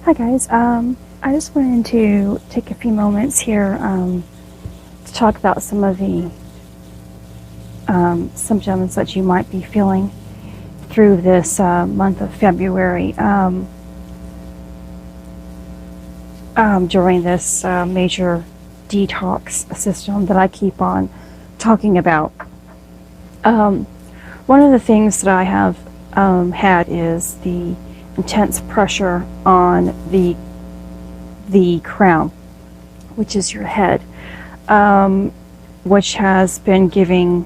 Hi guys, I just wanted to take a few moments here to talk about some of the symptoms that you might be feeling through this month of February during this major detox system that I keep on talking about. One of the things that I have had is the intense pressure on the crown, which is your head, which has been giving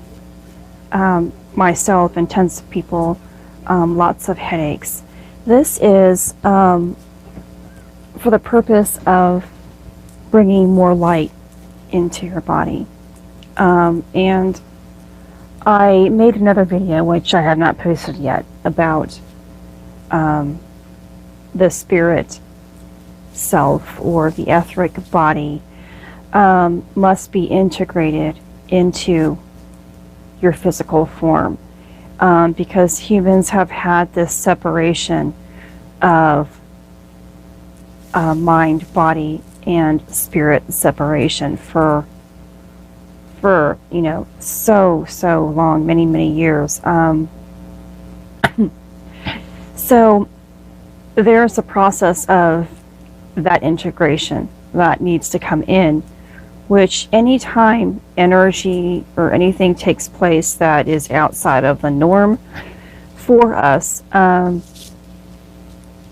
myself and tons of people lots of headaches. This is for the purpose of bringing more light into your body. And I made another video, which I have not posted yet, about the spirit self, or the etheric body, must be integrated into your physical form, because humans have had this separation of mind, body, and spirit separation for so long, many years. So there's a process of that integration that needs to come in, which anytime energy or anything takes place that is outside of the norm for us, and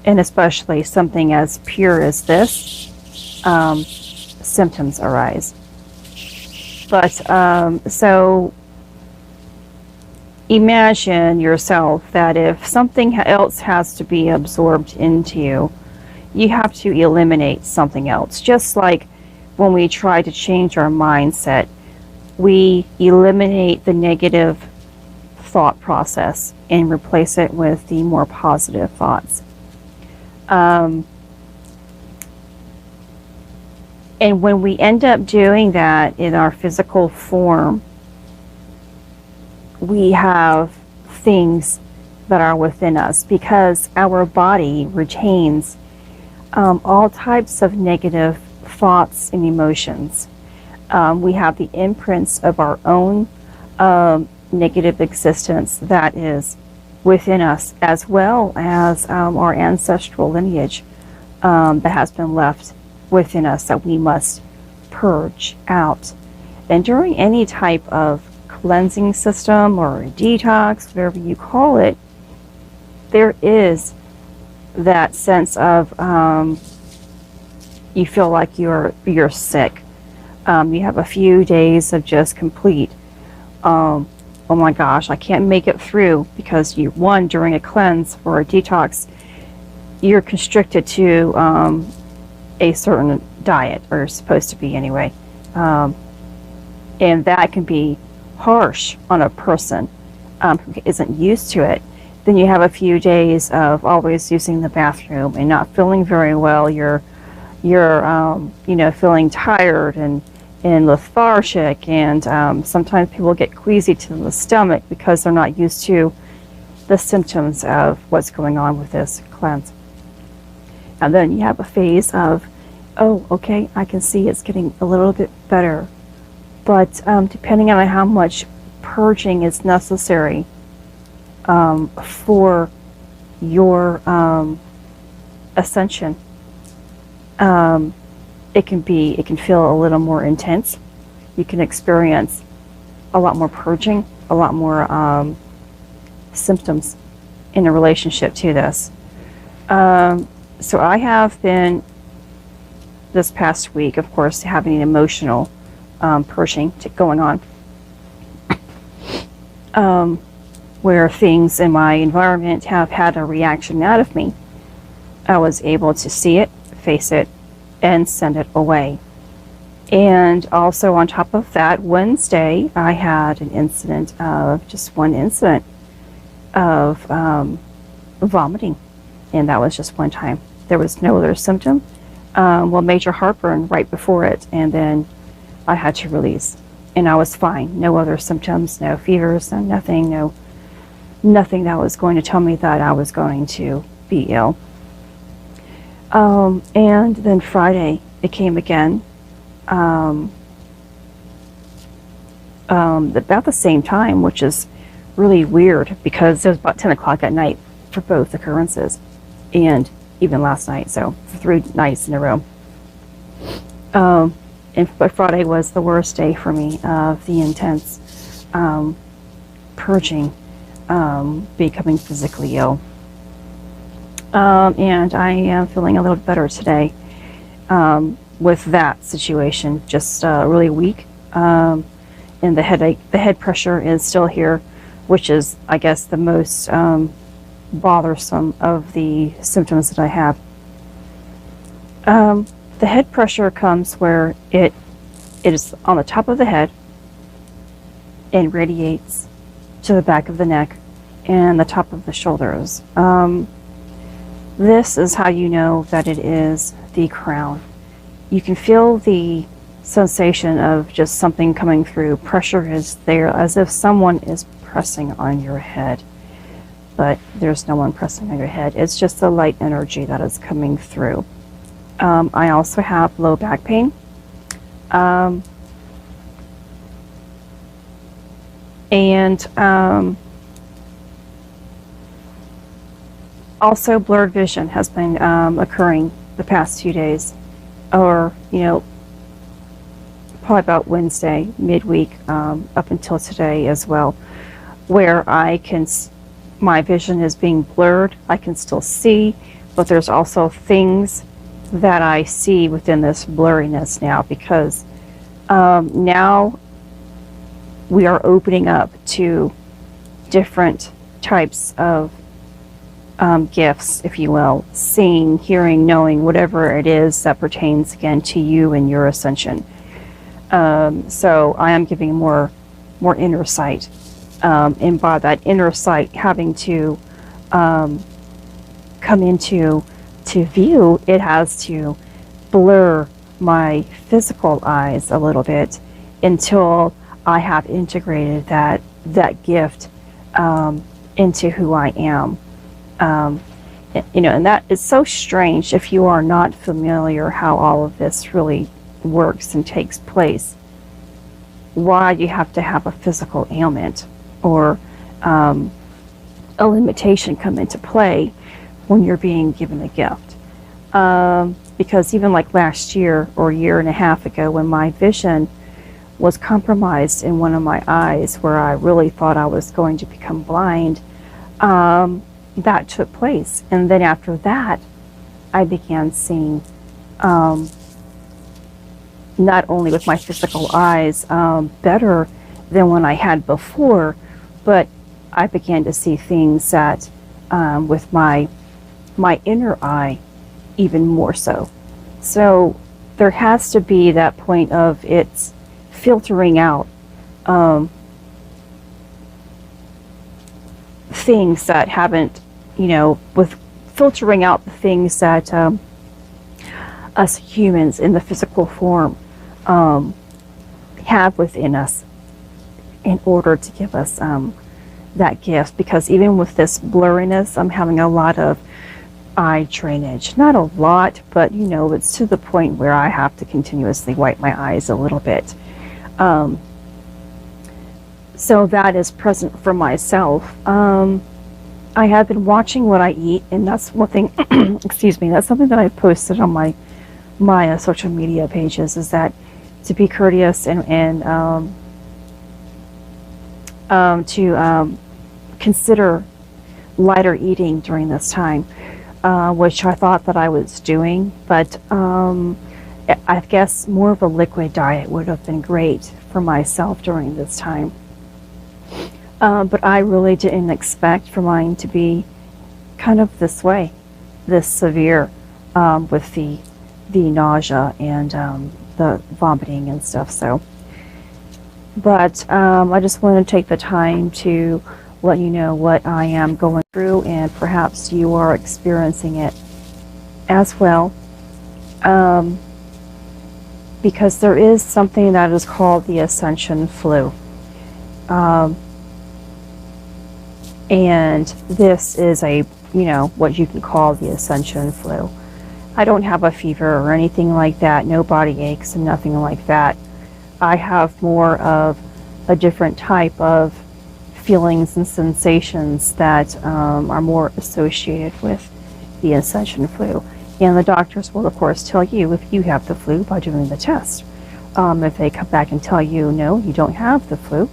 especially something as pure as this, symptoms arise. But so imagine yourself that if something else has to be absorbed into you, you have to eliminate something else. Just like when we try to change our mindset, we eliminate the negative thought process and replace it with the more positive thoughts. And when we end up doing that in our physical form, we have things that are within us, because our body retains all types of negative thoughts and emotions. We have the imprints of our own negative existence that is within us, as well as our ancestral lineage that has been left within us, that we must purge out. And during any type of cleansing system or a detox, whatever you call it, there is that sense of you feel like you're sick. You have a few days of just complete oh my gosh, I can't make it through, because during a cleanse or a detox, you're constricted to a certain diet, or you're supposed to be anyway, and that can be harsh on a person who isn't used to it. Then you have a few days of always using the bathroom and not feeling very well. You're feeling tired and lethargic, and sometimes people get queasy to the stomach because they're not used to the symptoms of what's going on with this cleanse. And then you have a phase of, oh, okay, I can see it's getting a little bit better. But depending on how much purging is necessary for your ascension, it can feel a little more intense. You can experience a lot more purging, a lot more symptoms in a relationship to this. So I have been, this past week, of course, having an emotional purging going on, where things in my environment have had a reaction out of me. I was able to see it, face it, and send it away. And also on top of that, Wednesday, I had one incident of vomiting, and that was just one time. There was no other symptom. Major heartburn right before it, and then I had to release, and I was fine. No other symptoms, no fevers, no nothing that was going to tell me that I was going to be ill. And then Friday it came again. About the same time, which is really weird because it was about 10 o'clock at night for both occurrences, and even last night, so for 3 nights in a row. But Friday was the worst day for me of the intense purging, becoming physically ill. And I am feeling a little better today with that situation, just really weak. And the head pressure is still here, which is, I guess, the most bothersome of the symptoms that I have. The head pressure comes where it is on the top of the head and radiates to the back of the neck and the top of the shoulders. This is how you know that it is the crown. You can feel the sensation of just something coming through. Pressure is there, as if someone is pressing on your head, but there's no one pressing on your head. It's just a light energy that is coming through. I also have low back pain. Also blurred vision has been occurring the past 2 days, or probably about Wednesday, midweek, up until today as well, where my vision is being blurred. I can still see, but there's also things that I see within this blurriness now, because now we are opening up to different types of gifts, if you will, seeing, hearing, knowing, whatever it is that pertains again to you and your ascension. So I am giving more inner sight, and by that inner sight having to come into view, it has to blur my physical eyes a little bit until I have integrated that gift into who I am. And that is so strange if you are not familiar how all of this really works and takes place. Why you have to have a physical ailment or a limitation come into play when you're being given a gift. Because even like last year or a year and a half ago, when my vision was compromised in one of my eyes, where I really thought I was going to become blind, that took place. And then after that, I began seeing, not only with my physical eyes, better than when I had before, but I began to see things that with my inner eye even more so. So there has to be that point of it's filtering out things that haven't, with filtering out the things that us humans in the physical form have within us in order to give us that gift. Because even with this blurriness, I'm having a lot of eye drainage. Not a lot, but it's to the point where I have to continuously wipe my eyes a little bit. So that is present for myself. I have been watching what I eat, and that's one thing, excuse me, that's something that I've posted on my social media pages, is that to be courteous and to consider lighter eating during this time, which I thought that I was doing, but I guess more of a liquid diet would have been great for myself during this time. But I really didn't expect for mine to be kind of this way, this severe, with the nausea and the vomiting and stuff. So, but I just want to take the time to let you know what I am going through, and perhaps you are experiencing it as well. Because there is something that is called the Ascension flu. And this is what you can call the Ascension flu. I don't have a fever or anything like that, no body aches and nothing like that. I have more of a different type of feelings and sensations that are more associated with the Ascension flu. And the doctors will, of course, tell you if you have the flu by doing the test. If they come back and tell you, no, you don't have the flu,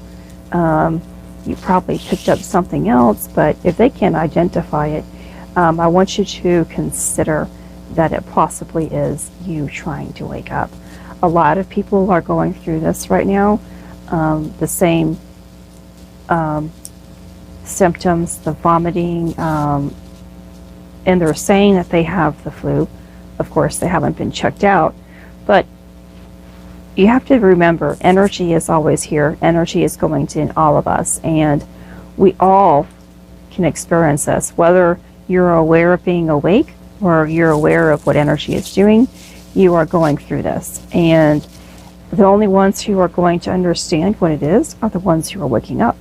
you probably picked up something else, but if they can't identify it, I want you to consider that it possibly is you trying to wake up. A lot of people are going through this right now, the same symptoms, the vomiting, and they're saying that they have the flu. Of course, they haven't been checked out, but you have to remember, energy is always here. Energy is going to in all of us, and we all can experience this, whether you're aware of being awake or you're aware of what energy is doing. You are going through this, and the only ones who are going to understand what it is are the ones who are waking up,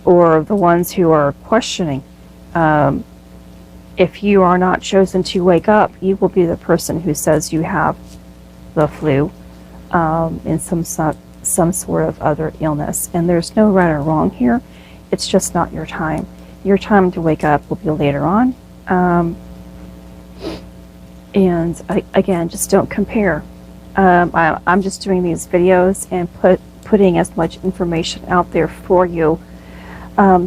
or the ones who are questioning. If you are not chosen to wake up, you will be the person who says you have the flu, in some sort of other illness. And there's no right or wrong here. It's just not your time. Your time to wake up will be later on. And again, just don't compare. I'm just doing these videos and putting as much information out there for you,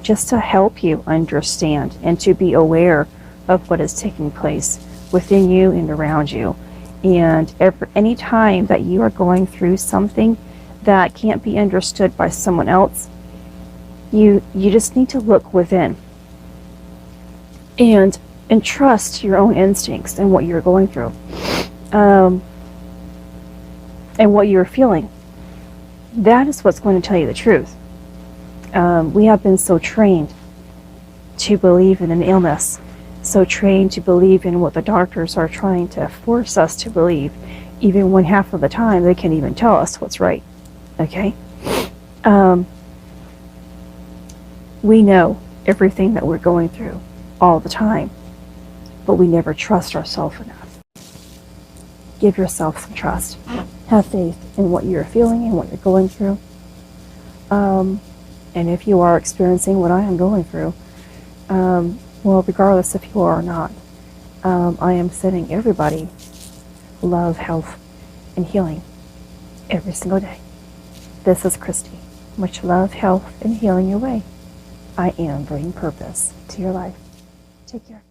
just to help you understand and to be aware of what is taking place within you and around you. And any time that you are going through something that can't be understood by someone else, you just need to look within and trust your own instincts and what you're going through, and what you're feeling. That is what's going to tell you the truth. We have been so trained to believe in an illness, so trained to believe in what the doctors are trying to force us to believe, even when half of the time they can't even tell us what's right. Okay? We know everything that we're going through all the time, but we never trust ourselves enough. Give yourself some trust. Have faith in what you're feeling and what you're going through. And if you are experiencing what I am going through, well, regardless if you are or not, I am sending everybody love, health, and healing every single day. This is Christy. Much love, health, and healing your way. I am bringing purpose to your life. Take care.